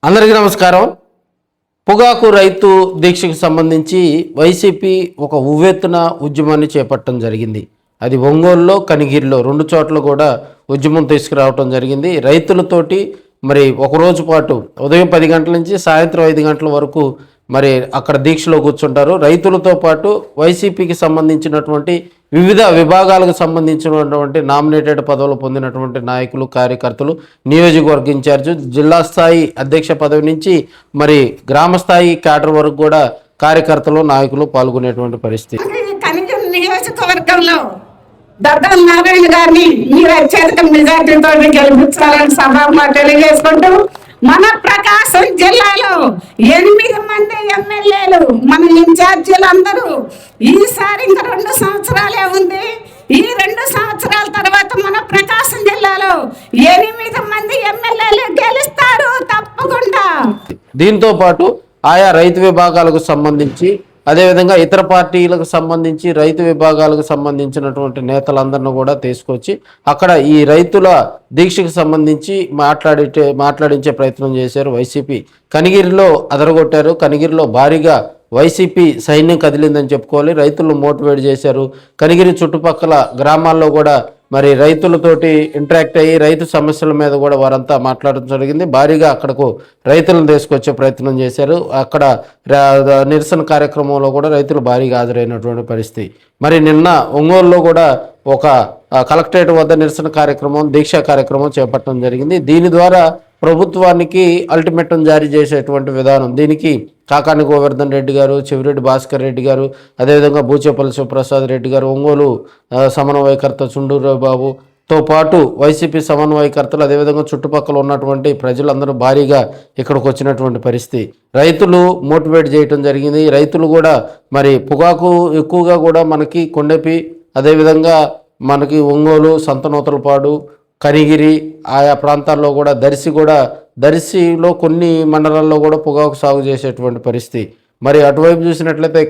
అందరికీ నమస్కారం. పొగాకు రైతు దీక్షకు సంబంధించి వైసీపీ ఒక ఉవ్వెత్తున ఉద్యమాన్ని చేపట్టడం జరిగింది. అది ఒంగోలులో, కనిగిరిలో 2 చోట్ల కూడా ఉద్యమం తీసుకురావడం జరిగింది. రైతులతోటి మరి ఒకరోజు పాటు ఉదయం 10 గంటల నుంచి సాయంత్రం 5 గంటల వరకు మరి అక్కడ దీక్షలో కూర్చుంటారు. రైతులతో పాటు వైసీపీకి సంబంధించినటువంటి వివిధ విభాగాలకు సంబంధించినటువంటి నామినేటెడ్ పదవులు పొందినటువంటి నాయకులు, కార్యకర్తలు, నియోజకవర్గ ఇన్ఛార్జు, జిల్లా స్థాయి అధ్యక్ష పదవి నుంచి మరి గ్రామ స్థాయి క్యాడర్ వరకు కూడా కార్యకర్తలు, నాయకులు పాల్గొనేటువంటి పరిస్థితి. కనిగిరి నియోజకవర్గంలో దద్దల నారాయణ గారిని మీరు అత్యధిక మెజార్టీతో గెలిపించాలని సభలో తెలియజేసుకుంటూ, మన ప్రకాశం జిల్లాలో 8 మంది ఎమ్మెల్యేలు, మన ఇన్ఛార్జీలందరూ ఈసారి ఇంకా 2 సంవత్సరాలే ఉంది. ఈ 2 సంవత్సరాల తర్వాత మన ప్రకాశం జిల్లాలో 8 మంది ఎమ్మెల్యేలు గెలుస్తారు తప్పకుండా. దీంతో పాటు ఆయా రైతు విభాగాలకు సంబంధించి, అదేవిధంగా ఇతర పార్టీలకు సంబంధించి రైతు విభాగాలకు సంబంధించినటువంటి నేతలందరినీ కూడా తీసుకొచ్చి అక్కడ ఈ రైతుల దీక్షకు సంబంధించి మాట్లాడించే ప్రయత్నం చేశారు వైసీపీ. కనిగిరిలో అదరగొట్టారు. కనిగిరిలో భారీగా వైసీపీ సైన్యం కదిలిందని చెప్పుకోవాలి. రైతులను మోటివేట్ చేశారు. కనిగిరి చుట్టుపక్కల గ్రామాల్లో కూడా మరి రైతులతోటి ఇంటరాక్ట్ అయ్యి రైతు సమస్యల మీద కూడా వారంతా మాట్లాడడం జరిగింది. భారీగా అక్కడకు రైతులను తీసుకొచ్చే ప్రయత్నం చేశారు. అక్కడ నిరసన కార్యక్రమంలో కూడా రైతులు భారీగా హాజరైనటువంటి పరిస్థితి. మరి నిన్న ఒంగోలులో కూడా ఒక కలెక్టరేట్ వద్ద నిరసన కార్యక్రమం, దీక్షా కార్యక్రమం చేపట్టడం జరిగింది. దీని ద్వారా ప్రభుత్వానికి అల్టిమేటం జారీ చేసేటువంటి విధానం. దీనికి కాకాని గోవర్ధన్ రెడ్డి గారు, చెవిరెడ్డి భాస్కర్ రెడ్డి గారు, అదేవిధంగా బూచేపల్లి శివప్రసాద్ రెడ్డి గారు, ఒంగోలు సమన్వయకర్త చుండూరు బాబుతో పాటు వైసీపీ సమన్వయకర్తలు, అదేవిధంగా చుట్టుపక్కల ఉన్నటువంటి ప్రజలందరూ భారీగా ఇక్కడికి వచ్చినటువంటి పరిస్థితి. రైతులు మోటివేట్ చేయటం జరిగింది. రైతులు కూడా మరి పొగాకు ఎక్కువగా కూడా మనకి కొండెపి, అదేవిధంగా మనకి ఒంగోలు, సంతనూతలపాడు, కనిగిరి ఆయా ప్రాంతాల్లో కూడా దర్శిలో కొన్ని మండలాల్లో కూడా పొగాకు సాగు చేసేటువంటి పరిస్థితి. మరి అటువైపు చూసినట్లయితే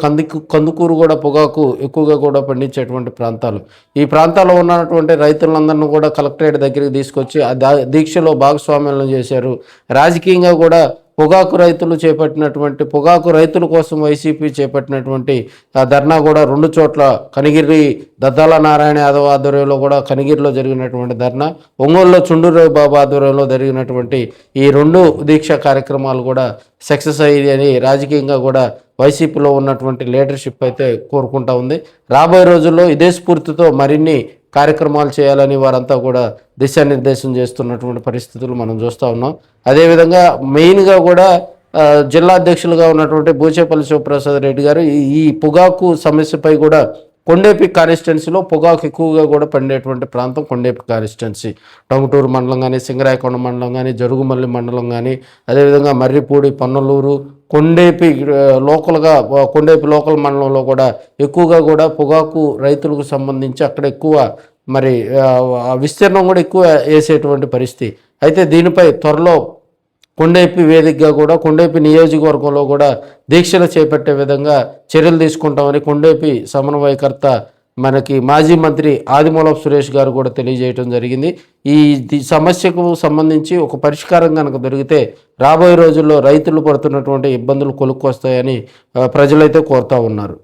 కందుకూరు కూడా పొగాకు ఎక్కువగా కూడా పండించేటువంటి ప్రాంతాలు. ఈ ప్రాంతాల్లో ఉన్నటువంటి రైతులందరినీ కూడా కలెక్టరేట్ దగ్గరికి తీసుకొచ్చి దీక్షలో భాగస్వామ్యం చేశారు. రాజకీయంగా కూడా పొగాకు రైతుల కోసం వైసీపీ చేపట్టినటువంటి ధర్నా కూడా 2 చోట్ల, కనిగిరి దద్దాల నారాయణ యాదవ్ ఆధ్వర్యంలో కూడా కనిగిరిలో జరిగినటువంటి ధర్నా, ఒంగోలులో చుండూరు బాబు ఆధ్వర్యంలో జరిగినటువంటి ఈ 2 దీక్షా కార్యక్రమాలు కూడా సక్సెస్ అయ్యాయని రాజకీయంగా కూడా వైసీపీలో ఉన్నటువంటి లీడర్షిప్ అయితే కోరుకుంటా ఉంది. రాబోయే రోజుల్లో ఇదే స్ఫూర్తితో మరిన్ని కార్యక్రమాలు చేయాలని వారంతా కూడా దిశానిర్దేశం చేస్తున్నటువంటి పరిస్థితులు మనం చూస్తూ ఉన్నాం. అదేవిధంగా మెయిన్గా కూడా జిల్లా అధ్యక్షులుగా ఉన్నటువంటి బూచేపల్లి శివప్రసాద్ రెడ్డి గారు ఈ పొగాకు సమస్యపై కూడా కొండేపి కాన్స్టిట్యున్సీలో పొగాకు ఎక్కువగా కూడా పండేటువంటి ప్రాంతం కొండేపి కాన్స్టిట్యున్సీ. టంగుటూరు మండలం కానీ, సింగరాయకొండ మండలం కానీ, జరుగుమల్లి మండలం కానీ, అదేవిధంగా మర్రిపూడి, పన్నలూరు, కొండేపి లోకల్ మండలంలో కూడా ఎక్కువగా కూడా పొగాకు రైతులకు సంబంధించి అక్కడ ఎక్కువ మరి విస్తీర్ణం కూడా ఎక్కువ వేసేటువంటి పరిస్థితి. అయితే దీనిపై త్వరలో కొండేపి వేదికగా కూడా కొండేపి నియోజకవర్గంలో కూడా దీక్షలు చేపట్టే విధంగా చర్యలు తీసుకుంటామని కొండేపి సమన్వయకర్త మనకి మాజీ మంత్రి ఆదిమూలపు సురేష్ గారు కూడా తెలియజేయడం జరిగింది. ఈ సమస్యకు సంబంధించి ఒక పరిష్కారం కనుక దొరికితే రాబోయే రోజుల్లో రైతులు పడుతున్నటువంటి ఇబ్బందులు కొలుక్కొస్తాయని ప్రజలైతే కోరుతూ ఉన్నారు.